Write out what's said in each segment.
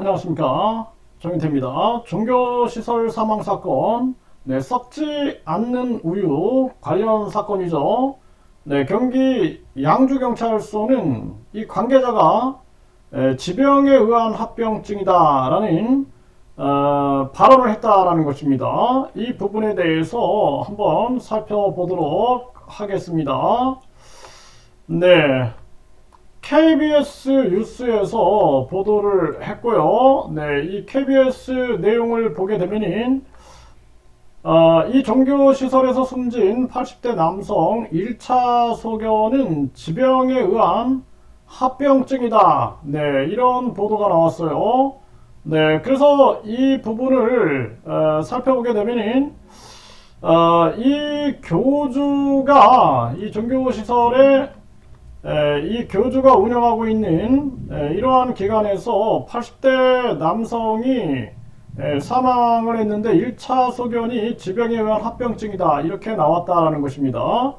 안녕하십니까, 정인태입니다. 종교시설 사망사건, 썩지 않는 우유 관련 사건이죠. 경기 양주경찰서는 이 관계자가 지병에 의한 합병증이다 라는 발언을 했다라는 것입니다. 이 부분에 대해서 한번 살펴보도록 하겠습니다. KBS 뉴스에서 보도를 했고요. 이 KBS 내용을 보게 되면은 이 종교시설에서 숨진 80대 남성 1차 소견은 지병에 의한 합병증이다. 이런 보도가 나왔어요. 그래서 이 부분을 살펴보게 되면은 이 교주가 이 종교시설에 이 교주가 운영하고 있는 이러한 기관에서 80대 남성이 사망을 했는데 1차 소견이 지병에 의한 합병증이다 이렇게 나왔다라는 것입니다.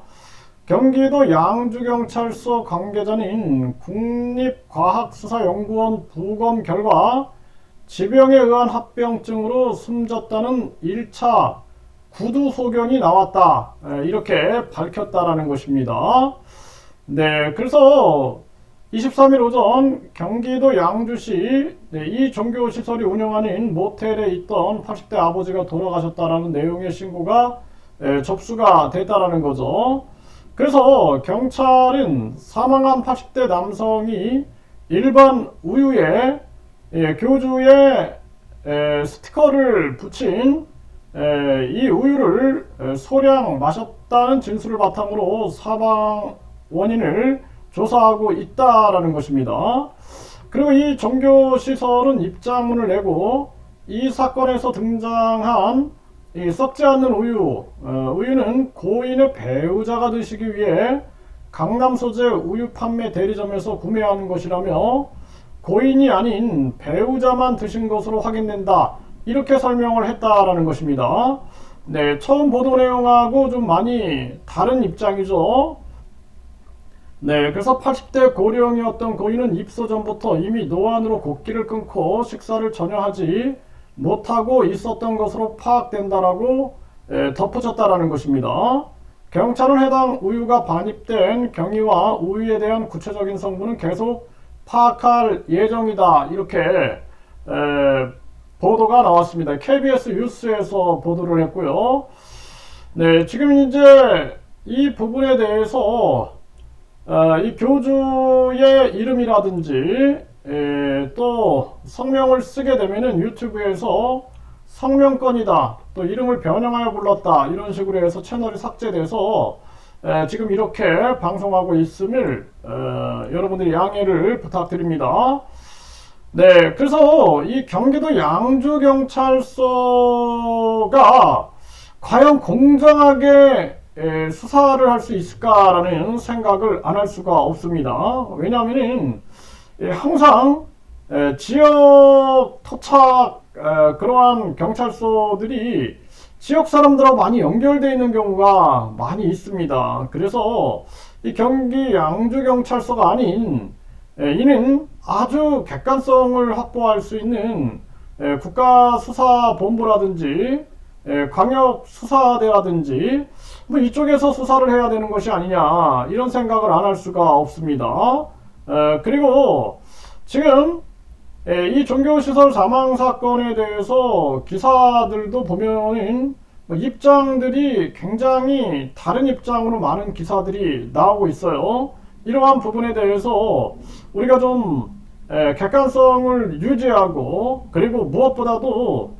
경기도 양주경찰서 관계자는 국립과학수사연구원 부검 결과 지병에 의한 합병증으로 숨졌다는 1차 구두 소견이 나왔다 이렇게 밝혔다라는 것입니다. 그래서 23일 오전 경기도 양주시 이 종교시설이 운영하는 모텔에 있던 80대 아버지가 돌아가셨다라는 내용의 신고가 접수가 됐다라는 거죠. 그래서 경찰은 사망한 80대 남성이 일반 우유에 교주의 스티커를 붙인 이 우유를 소량 마셨다는 진술을 바탕으로 사망 원인을 조사하고 있다라는 것입니다. 그리고 이 종교시설은 입장문을 내고 이 사건에서 등장한 이 썩지 않는 우유는 고인의 배우자가 드시기 위해 강남 소재 우유 판매 대리점에서 구매하는 것이라며 고인이 아닌 배우자만 드신 것으로 확인된다 이렇게 설명을 했다라는 것입니다. 처음 보도 내용하고 좀 많이 다른 입장이죠. 그래서 80대 고령이었던 고인은 입소 전부터 이미 노안으로 곡기를 끊고 식사를 전혀 하지 못하고 있었던 것으로 파악된다라고 덧붙였다라는 것입니다. 경찰은 해당 우유가 반입된 경위와 우유에 대한 구체적인 성분은 계속 파악할 예정이다 이렇게 보도가 나왔습니다. KBS 뉴스에서 보도를 했고요. 지금 이제 이 부분에 대해서 이 교주의 이름이라든지 또 성명을 쓰게 되면은 유튜브에서 성명권이다 또 이름을 변형하여 불렀다 이런 식으로 해서 채널이 삭제돼서 지금 이렇게 방송하고 있음을 여러분들이 양해를 부탁드립니다. 그래서 이 경기도 양주경찰서가 과연 공정하게 수사를 할 수 있을까라는 생각을 안 할 수가 없습니다. 왜냐하면 항상 지역 토착 그러한 경찰서들이 지역 사람들하고 많이 연결되어 있는 경우가 많이 있습니다. 그래서 이 경기 양주경찰서가 아닌 이는 아주 객관성을 확보할 수 있는 국가수사본부라든지 광역수사대라든지 뭐 이쪽에서 수사를 해야 되는 것이 아니냐 이런 생각을 안 할 수가 없습니다. 그리고 지금 이 종교시설 사망 사건에 대해서 기사들도 보면은 입장들이 굉장히 다른 입장으로 많은 기사들이 나오고 있어요. 이러한 부분에 대해서 우리가 좀 객관성을 유지하고 그리고 무엇보다도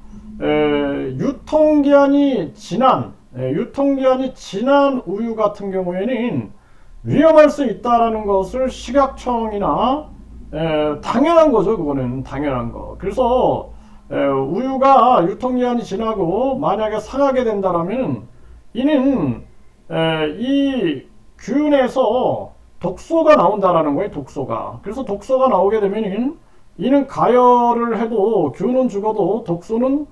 유통기한이 지난 우유 같은 경우에는 위험할 수 있다라는 것을 식약청이나 당연한 거죠. 그거는 당연한 거. 그래서 우유가 유통기한이 지나고 만약에 상하게 된다라면 이는 이 균에서 독소가 나온다라는 거예요. 독소가. 그래서 독소가 나오게 되면 이는 가열을 해도 균은 죽어도 독소는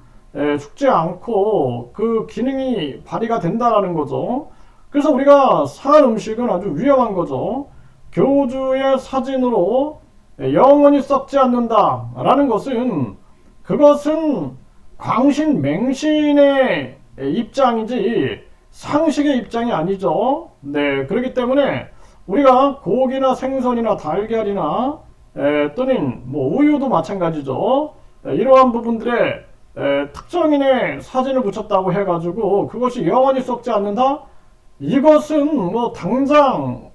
죽지 않고 그 기능이 발휘가 된다라는 거죠. 그래서 우리가 사는 음식은 아주 위험한 거죠. 교주의 사진으로 영원히 썩지 않는다라는 것은 그것은 광신맹신의 입장이지 상식의 입장이 아니죠. 네, 그렇기 때문에 우리가 고기나 생선이나 달걀이나 또는 뭐 우유도 마찬가지죠. 이러한 부분들에 특정인의 사진을 붙였다고 해가지고 그것이 영원히 썩지 않는다? 이것은 뭐 당장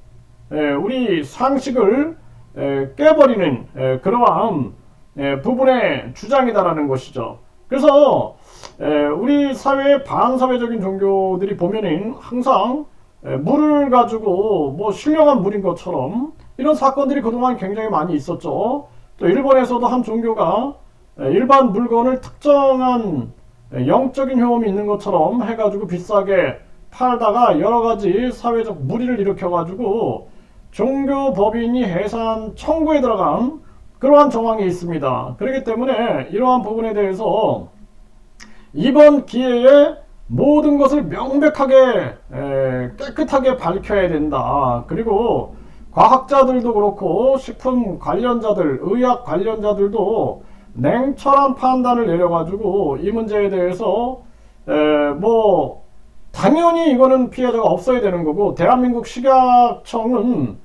우리 상식을 깨버리는 그러한 부분의 주장이다라는 것이죠. 그래서 우리 사회의 반사회적인 종교들이 보면은 항상 물을 가지고 뭐 신령한 물인 것처럼 이런 사건들이 그동안 굉장히 많이 있었죠. 또 일본에서도 한 종교가 일반 물건을 특정한 영적인 효험이 있는 것처럼 해가지고 비싸게 팔다가 여러가지 사회적 물의를 일으켜가지고 종교 법인이 해산 청구에 들어간 그러한 정황이 있습니다. 그렇기 때문에 이러한 부분에 대해서 이번 기회에 모든 것을 명백하게 깨끗하게 밝혀야 된다. 그리고 과학자들도 그렇고 식품 관련자들, 의학 관련자들도 냉철한 판단을 내려가지고 이 문제에 대해서 뭐 당연히 이거는 피해자가 없어야 되는 거고, 대한민국 식약청은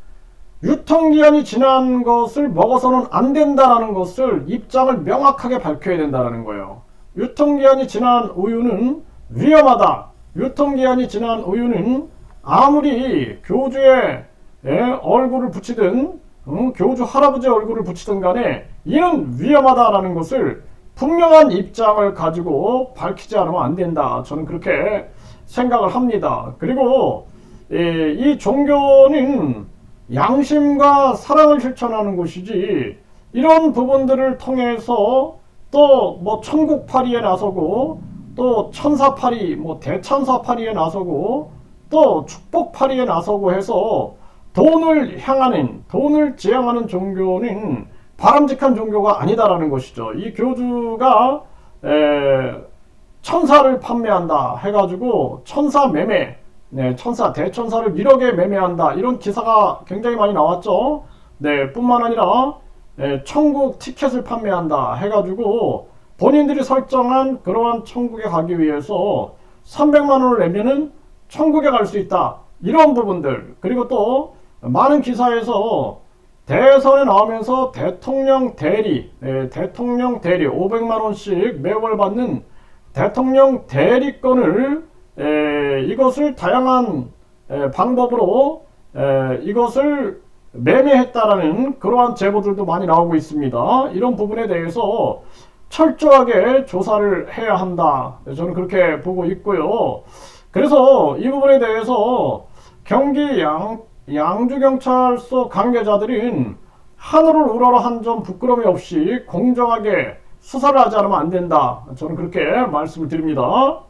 유통기한이 지난 것을 먹어서는 안 된다라는 것을 입장을 명확하게 밝혀야 된다는 거예요. 유통기한이 지난 우유는 위험하다. 유통기한이 지난 우유는 아무리 교주의 얼굴을 붙이든 교주 할아버지 얼굴을 붙이든 간에 이는 위험하다라는 것을 분명한 입장을 가지고 밝히지 않으면 안 된다. 저는 그렇게 생각을 합니다. 그리고 이 종교는 양심과 사랑을 실천하는 것이지, 이런 부분들을 통해서 또 뭐 천국팔이에 나서고 또 천사팔이, 뭐 대천사팔이에 나서고 또 축복팔이에 나서고 해서 돈을 향하는, 돈을 지향하는 종교는 바람직한 종교가 아니다라는 것이죠. 이 교주가 천사를 판매한다 해가지고 천사 매매, 천사, 대천사를 1억에 매매한다, 이런 기사가 굉장히 많이 나왔죠. 네, 뿐만 아니라 천국 티켓을 판매한다 해가지고 본인들이 설정한 그러한 천국에 가기 위해서 300만 원을 내면은 천국에 갈 수 있다, 이런 부분들. 그리고 또 많은 기사에서 대선에 나오면서 대통령 대리 500만 원씩 매월 받는 대통령 대리권을 이것을 다양한 방법으로 이것을 매매했다라는 그러한 제보들도 많이 나오고 있습니다. 이런 부분에 대해서 철저하게 조사를 해야 한다, 저는 그렇게 보고 있고요. 그래서 이 부분에 대해서 경기 양주경찰서 관계자들은 하늘을 우러러 한 점 부끄러움이 없이 공정하게 수사를 하지 않으면 안 된다, 저는 그렇게 말씀을 드립니다.